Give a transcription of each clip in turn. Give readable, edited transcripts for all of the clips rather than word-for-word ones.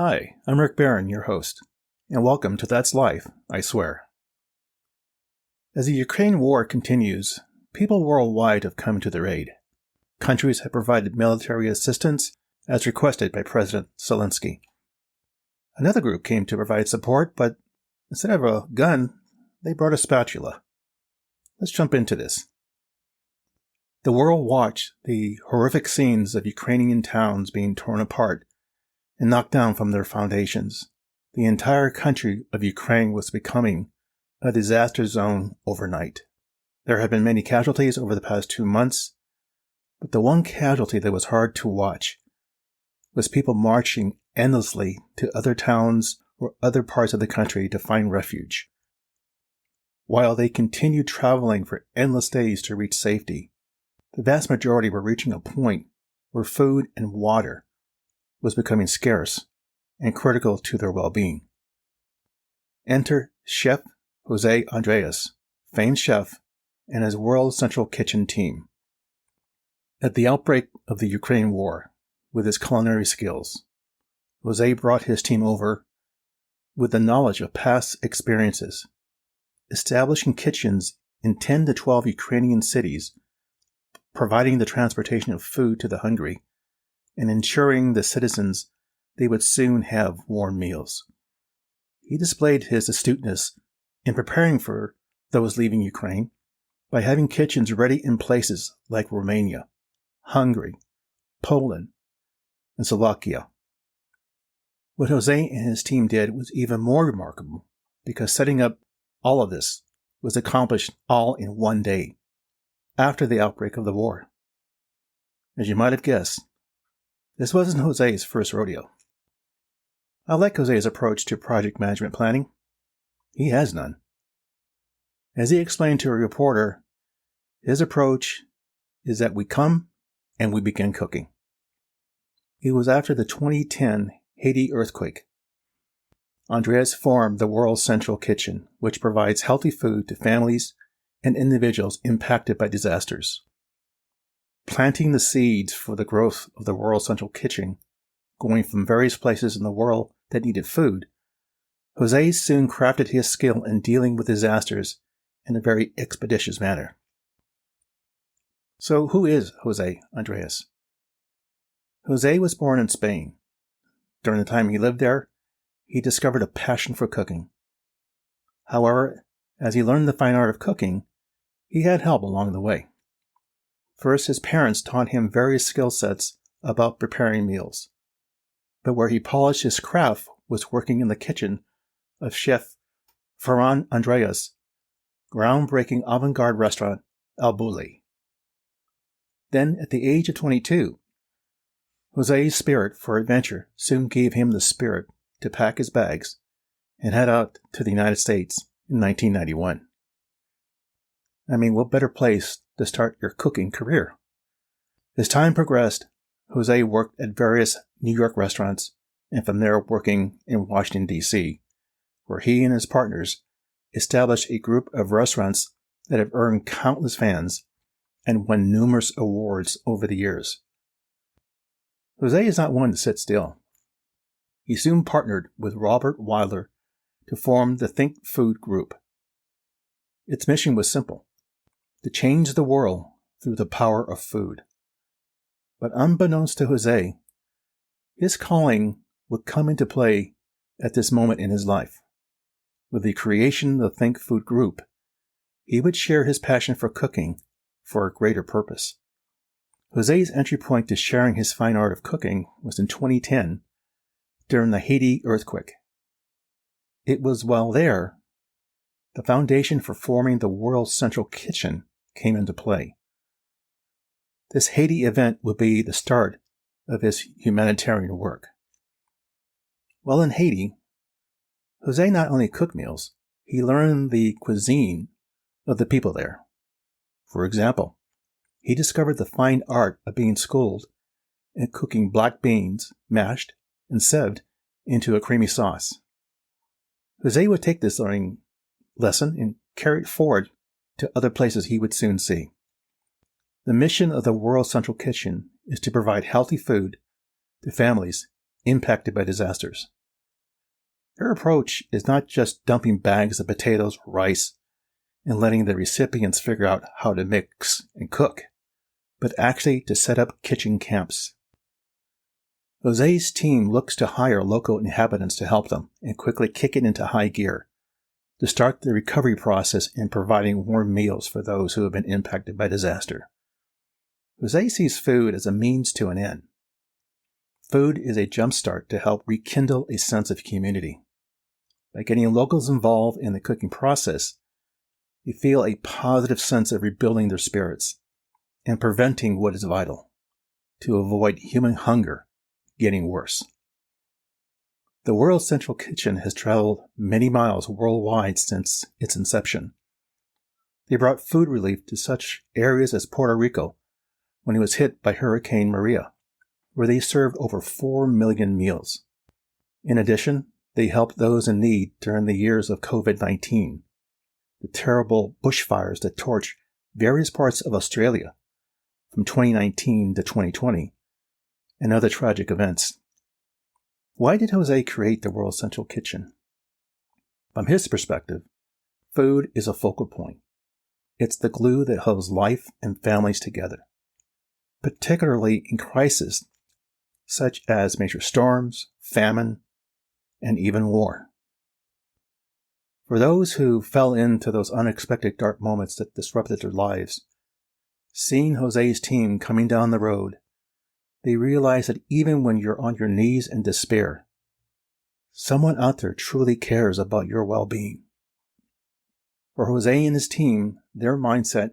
Hi, I'm Rick Barron, your host, and welcome to That's Life, I Swear. As the Ukraine war continues, people worldwide have come to their aid. Countries have provided military assistance as requested by President Zelensky. Another group came to provide support, but instead of a gun, they brought a spatula. Let's jump into this. The world watched the horrific scenes of Ukrainian towns being torn apart and knocked down from their foundations. The entire country of Ukraine was becoming a disaster zone overnight. There have been many casualties over the past 2 months, but the one casualty that was hard to watch was people marching endlessly to other towns or other parts of the country to find refuge. While they continued traveling for endless days to reach safety, the vast majority were reaching a point where food and water was becoming scarce and critical to their well-being. Enter Chef Jose Andres, famed chef, and his World Central Kitchen team. At the outbreak of the Ukraine war, with his culinary skills, Jose brought his team over with the knowledge of past experiences, establishing kitchens in 10 to 12 Ukrainian cities, providing the transportation of food to the hungry, and ensuring the citizens they would soon have warm meals. He displayed his astuteness in preparing for those leaving Ukraine by having kitchens ready in places like Romania, Hungary, Poland, and Slovakia. What Jose and his team did was even more remarkable because setting up all of this was accomplished all in one day after the outbreak of the war. As you might have guessed, this wasn't Jose's first rodeo. I like Jose's approach to project management planning. He has none. As he explained to a reporter, his approach is that we come and we begin cooking. It was after the 2010 Haiti earthquake. Andreas formed the World Central Kitchen, which provides healthy food to families and individuals impacted by disasters. Planting the seeds for the growth of the World Central Kitchen, going from various places in the world that needed food, Jose soon crafted his skill in dealing with disasters in a very expeditious manner. So who is Jose Andres? Jose was born in Spain. During the time he lived there, he discovered a passion for cooking. However, as he learned the fine art of cooking, he had help along the way. First, his parents taught him various skill sets about preparing meals. But where he polished his craft was working in the kitchen of Chef Ferran Andreas' groundbreaking avant-garde restaurant, El Bulli. Then, at the age of 22, Jose's spirit for adventure soon gave him the spirit to pack his bags and head out to the United States in 1991. I mean, what better place to start your cooking career? As time progressed, Jose worked at various New York restaurants and from there working in Washington, D.C., where he and his partners established a group of restaurants that have earned countless fans and won numerous awards over the years. Jose is not one to sit still. He soon partnered with Robert Wilder to form the Think Food Group. Its mission was simple: to change the world through the power of food. But unbeknownst to Jose, his calling would come into play at this moment in his life. With the creation of the Think Food Group, he would share his passion for cooking for a greater purpose. Jose's entry point to sharing his fine art of cooking was in 2010 during the Haiti earthquake. It was while there the foundation for forming the World Central Kitchen came into play. This Haiti event would be the start of his humanitarian work. While in Haiti, Jose not only cooked meals, he learned the cuisine of the people there. For example, he discovered the fine art of being schooled and cooking black beans, mashed and sieved into a creamy sauce. Jose would take this learning lesson and carry it forward to other places he would soon see. The mission of the World Central Kitchen is to provide healthy food to families impacted by disasters. Their approach is not just dumping bags of potatoes or rice and letting the recipients figure out how to mix and cook, but actually to set up kitchen camps. Jose's team looks to hire local inhabitants to help them and quickly kick it into high gear to start the recovery process in providing warm meals for those who have been impacted by disaster. Jose sees food as a means to an end. Food is a jumpstart to help rekindle a sense of community. By getting locals involved in the cooking process, they feel a positive sense of rebuilding their spirits and preventing what is vital to avoid human hunger getting worse. The World Central Kitchen has traveled many miles worldwide since its inception. They brought food relief to such areas as Puerto Rico when it was hit by Hurricane Maria, where they served over 4 million meals. In addition, they helped those in need during the years of COVID-19, the terrible bushfires that torched various parts of Australia from 2019 to 2020, and other tragic events. Why did Jose create the World Central Kitchen? From his perspective, food is a focal point. It's the glue that holds life and families together, particularly in crises such as major storms, famine, and even war. For those who fell into those unexpected dark moments that disrupted their lives, seeing Jose's team coming down the road, they realize that even when you're on your knees in despair, someone out there truly cares about your well-being. For Jose and his team, their mindset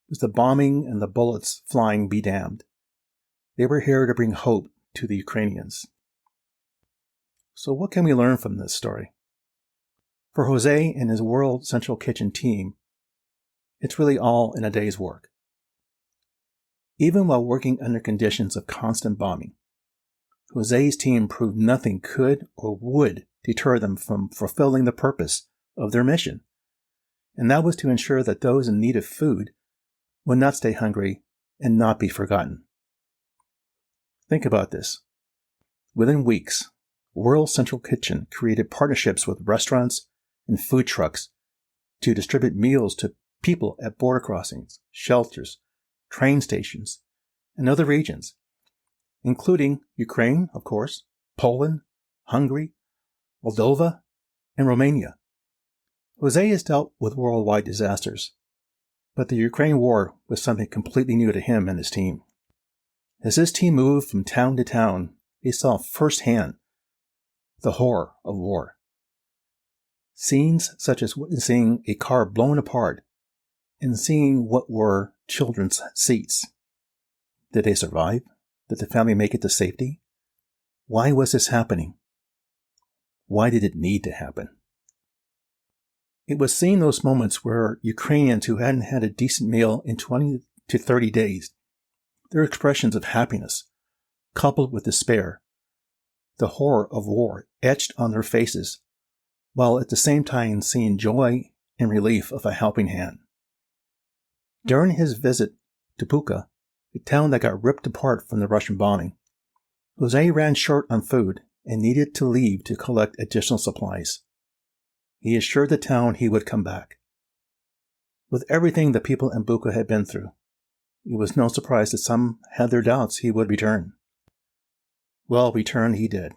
was the bombing and the bullets flying be damned. They were here to bring hope to the Ukrainians. So what can we learn from this story? For Jose and his World Central Kitchen team, it's really all in a day's work. Even while working under conditions of constant bombing, Jose's team proved nothing could or would deter them from fulfilling the purpose of their mission, and that was to ensure that those in need of food would not stay hungry and not be forgotten. Think about this. Within weeks, World Central Kitchen created partnerships with restaurants and food trucks to distribute meals to people at border crossings, shelters, train stations, and other regions, including Ukraine, of course, Poland, Hungary, Moldova, and Romania. Jose has dealt with worldwide disasters, but the Ukraine war was something completely new to him and his team. As his team moved from town to town, they saw firsthand the horror of war. Scenes such as witnessing a car blown apart and seeing what were children's seats. Did they survive? Did the family make it to safety? Why was this happening? Why did it need to happen? It was seeing those moments where Ukrainians who hadn't had a decent meal in 20 to 30 days, their expressions of happiness, coupled with despair, the horror of war etched on their faces, while at the same time seeing joy and relief of a helping hand. During his visit to Bucha, a town that got ripped apart from the Russian bombing, Jose ran short on food and needed to leave to collect additional supplies. He assured the town he would come back. With everything the people in Bucha had been through, it was no surprise that some had their doubts he would return. Well, return he did.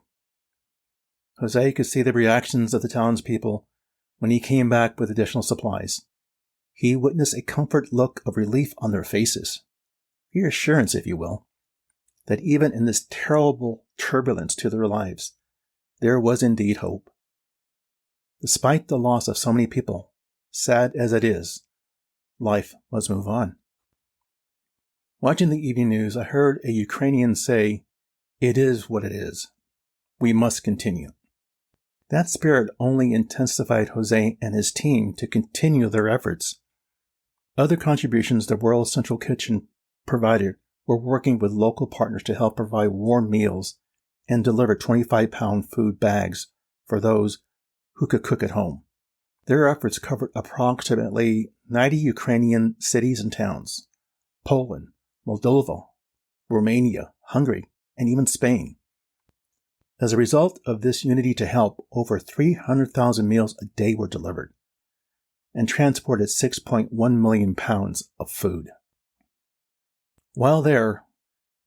Jose could see the reactions of the townspeople when he came back with additional supplies. He witnessed a comfort look of relief on their faces, reassurance, if you will, that even in this terrible turbulence to their lives, there was indeed hope. Despite the loss of so many people, sad as it is, life must move on. Watching the evening news, I heard a Ukrainian say, "It is what it is. We must continue." That spirit only intensified Jose and his team to continue their efforts. Other contributions the World Central Kitchen provided were working with local partners to help provide warm meals and deliver 25-pound food bags for those who could cook at home. Their efforts covered approximately 90 Ukrainian cities and towns, Poland, Moldova, Romania, Hungary, and even Spain. As a result of this unity to help, over 300,000 meals a day were delivered and transported 6.1 million pounds of food. While there,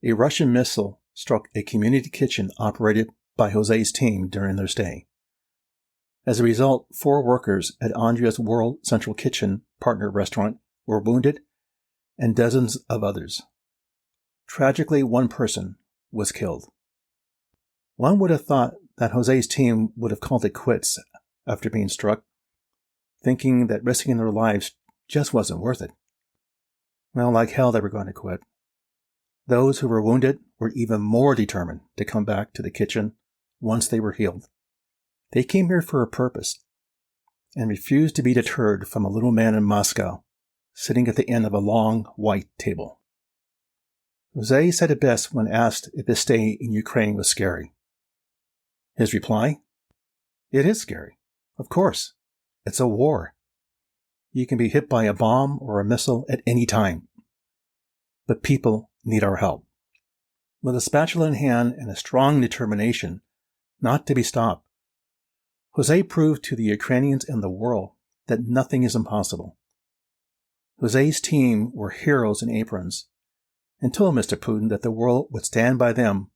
a Russian missile struck a community kitchen operated by Jose's team during their stay. As a result, 4 workers at Andrea's World Central Kitchen partner restaurant were wounded and dozens of others. Tragically, 1 person was killed. One would have thought that Jose's team would have called it quits after being struck, thinking that risking their lives just wasn't worth it. Well, like hell they were going to quit. Those who were wounded were even more determined to come back to the kitchen once they were healed. They came here for a purpose and refused to be deterred from a little man in Moscow sitting at the end of a long white table. Jose said it best when asked if his stay in Ukraine was scary. His reply? It is scary. Of course. It's a war. You can be hit by a bomb or a missile at any time. But people need our help. With a spatula in hand and a strong determination not to be stopped, Jose proved to the Ukrainians and the world that nothing is impossible. Jose's team were heroes in aprons and told Mr. Putin that the world would stand by them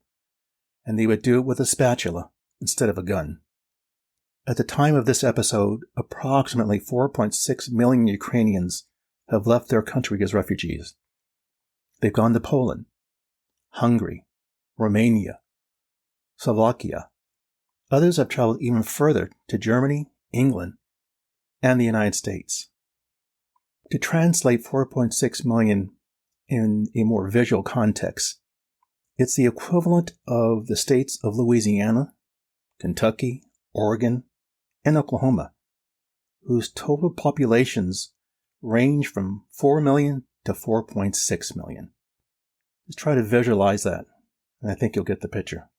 and they would do it with a spatula instead of a gun. At the time of this episode, approximately 4.6 million Ukrainians have left their country as refugees. They've gone to Poland, Hungary, Romania, Slovakia. Others have traveled even further to Germany, England, and the United States. To translate 4.6 million in a more visual context, it's the equivalent of the states of Louisiana, Kentucky, Oregon, and Oklahoma, whose total populations range from 4 million to 4.6 million. Just try to visualize that, and I think you'll get the picture.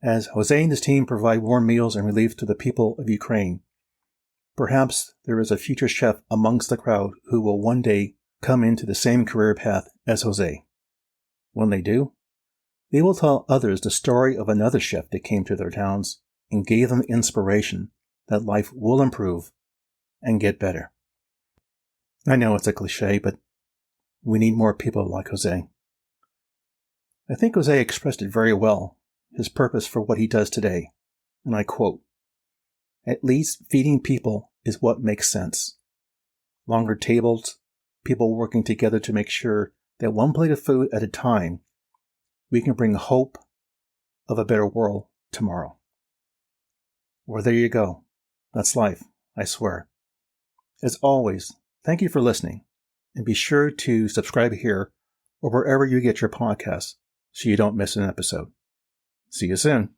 As Jose and his team provide warm meals and relief to the people of Ukraine, perhaps there is a future chef amongst the crowd who will one day come into the same career path as Jose. When they do, they will tell others the story of another chef that came to their towns and gave them inspiration that life will improve and get better. I know it's a cliche, but we need more people like Jose. I think Jose expressed it very well, his purpose for what he does today, and I quote, "At least feeding people is what makes sense. Longer tables, people working together to make sure that one plate of food at a time, we can bring hope of a better world tomorrow." Well, there you go. That's life, I swear. As always, thank you for listening, and be sure to subscribe here or wherever you get your podcasts so you don't miss an episode. See you soon.